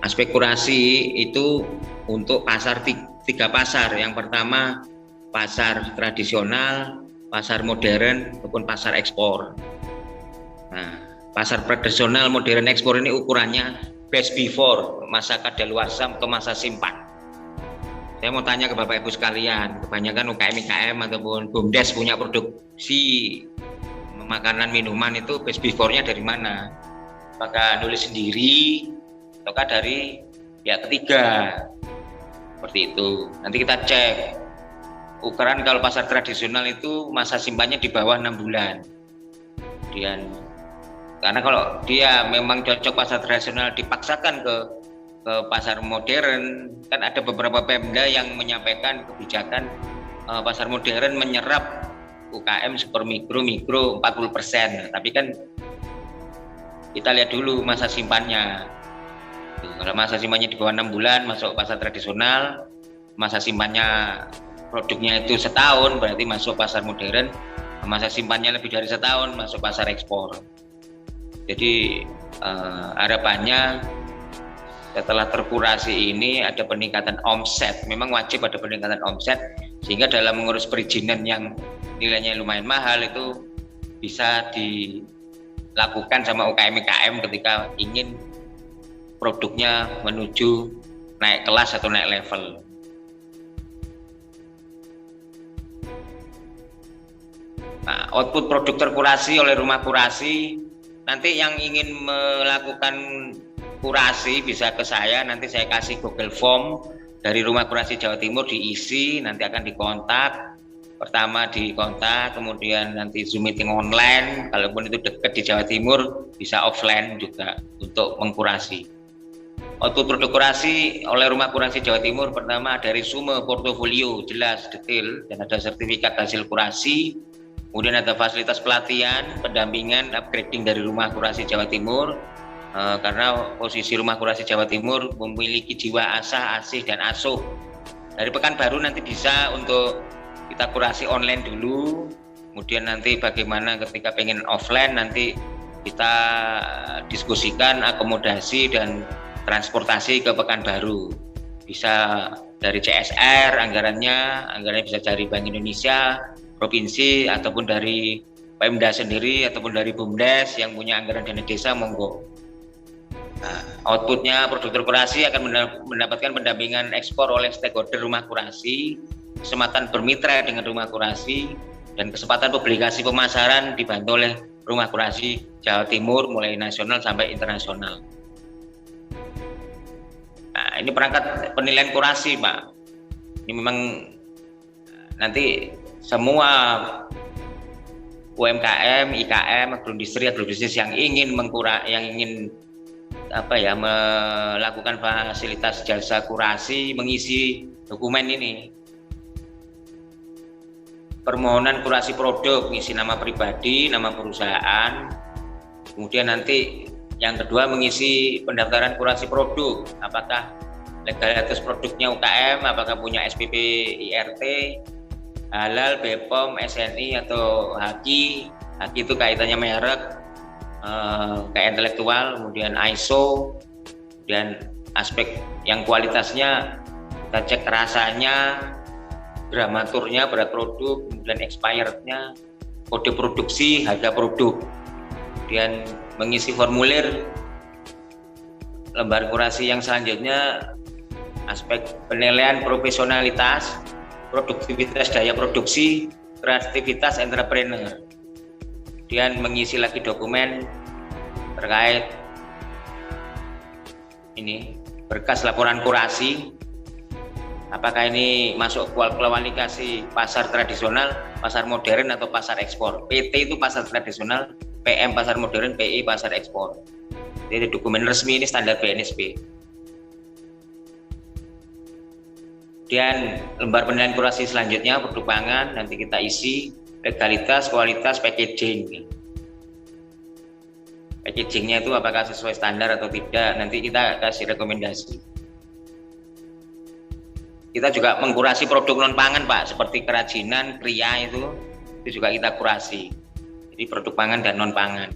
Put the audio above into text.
Aspek kurasi itu untuk pasar, tiga pasar. Yang pertama pasar tradisional, pasar modern, maupun pasar ekspor. Nah, pasar tradisional, modern, ekspor ini ukurannya best before, masa kadaluarsa atau masa simpan. Saya mau tanya ke Bapak Ibu sekalian, kebanyakan UKM ataupun BUMDes punya produksi makanan minuman itu best before-nya dari mana? Apakah nulis sendiri ataukah dari pihak ketiga? Seperti itu. Nanti kita cek. Ukuran kalau pasar tradisional itu masa simpannya di bawah 6 bulan. Kemudian karena kalau dia memang cocok pasar tradisional dipaksakan ke pasar modern, kan ada beberapa Pemda yang menyampaikan kebijakan pasar modern menyerap UKM super mikro 40%. Tapi kan kita lihat dulu masa simpannya. Kalau masa simpannya di bawah 6 bulan masuk pasar tradisional, masa simpannya produknya itu setahun berarti masuk pasar modern, masa simpannya lebih dari setahun masuk pasar ekspor. Jadi harapannya setelah terkurasi ini ada peningkatan omset, memang wajib ada peningkatan omset, sehingga dalam mengurus perizinan yang nilainya lumayan mahal itu bisa dilakukan sama UKM ketika ingin produknya menuju naik kelas atau naik level. Nah, output produk terkurasi oleh rumah kurasi, nanti yang ingin melakukan kurasi bisa ke saya, nanti saya kasih Google Form dari Rumah Kurasi Jawa Timur, diisi, nanti akan dikontak. Pertama dikontak, kemudian nanti Zoom meeting online, kalaupun itu dekat di Jawa Timur bisa offline juga untuk mengkurasi. Output produk kurasi oleh Rumah Kurasi Jawa Timur pertama dari resume portofolio jelas detail dan ada sertifikat hasil kurasi. Kemudian ada fasilitas pelatihan, pendampingan, upgrading dari Rumah Kurasi Jawa Timur. Karena posisi Rumah Kurasi Jawa Timur memiliki jiwa asah, asih, dan asuh. Dari Pekanbaru nanti bisa untuk kita kurasi online dulu, kemudian nanti bagaimana ketika pengen offline nanti kita diskusikan akomodasi dan transportasi ke Pekanbaru. Bisa dari CSR anggarannya bisa dari Bank Indonesia, provinsi, ataupun dari Pemda sendiri, ataupun dari BUMDes yang punya anggaran dana desa, monggo. Outputnya produk terkurasi akan mendapatkan pendampingan ekspor oleh stakeholder Rumah Kurasi, kesempatan bermitra dengan Rumah Kurasi, dan kesempatan publikasi pemasaran dibantu oleh Rumah Kurasi Jawa Timur mulai nasional sampai internasional. Nah, ini perangkat penilaian kurasi, Pak. Ini memang nanti semua UMKM, IKM, agrobisnis yang ingin melakukan fasilitas jasa kurasi mengisi dokumen ini. Permohonan kurasi produk, mengisi nama pribadi, nama perusahaan. Kemudian nanti yang kedua mengisi pendaftaran kurasi produk, apakah legalitas produknya UKM, apakah punya SPP IRT, halal, BPOM, SNI atau HAKI. HAKI itu kaitannya merek, kayak intelektual, kemudian ISO, dan aspek yang kualitasnya kita cek rasanya, gramaturnya, berat produk, kemudian expirednya, kode produksi, harga produk. Kemudian mengisi formulir. Lembar kurasi yang selanjutnya aspek penilaian profesionalitas, produktivitas daya produksi, kreativitas entrepreneur. Kemudian mengisi lagi dokumen terkait ini berkas laporan kurasi, apakah ini masuk kualifikasi pasar tradisional, pasar modern, atau pasar ekspor. PT itu pasar tradisional, PM pasar modern, PI pasar ekspor. Jadi dokumen resmi ini standar BNSP. Kemudian lembar penilaian kurasi selanjutnya produk pangan, nanti kita isi legalitas, kualitas, packaging. Packagingnya itu apakah sesuai standar atau tidak, nanti kita kasih rekomendasi. Kita juga mengkurasi produk non pangan, Pak, seperti kerajinan, kria itu juga kita kurasi. Jadi produk pangan dan non pangan.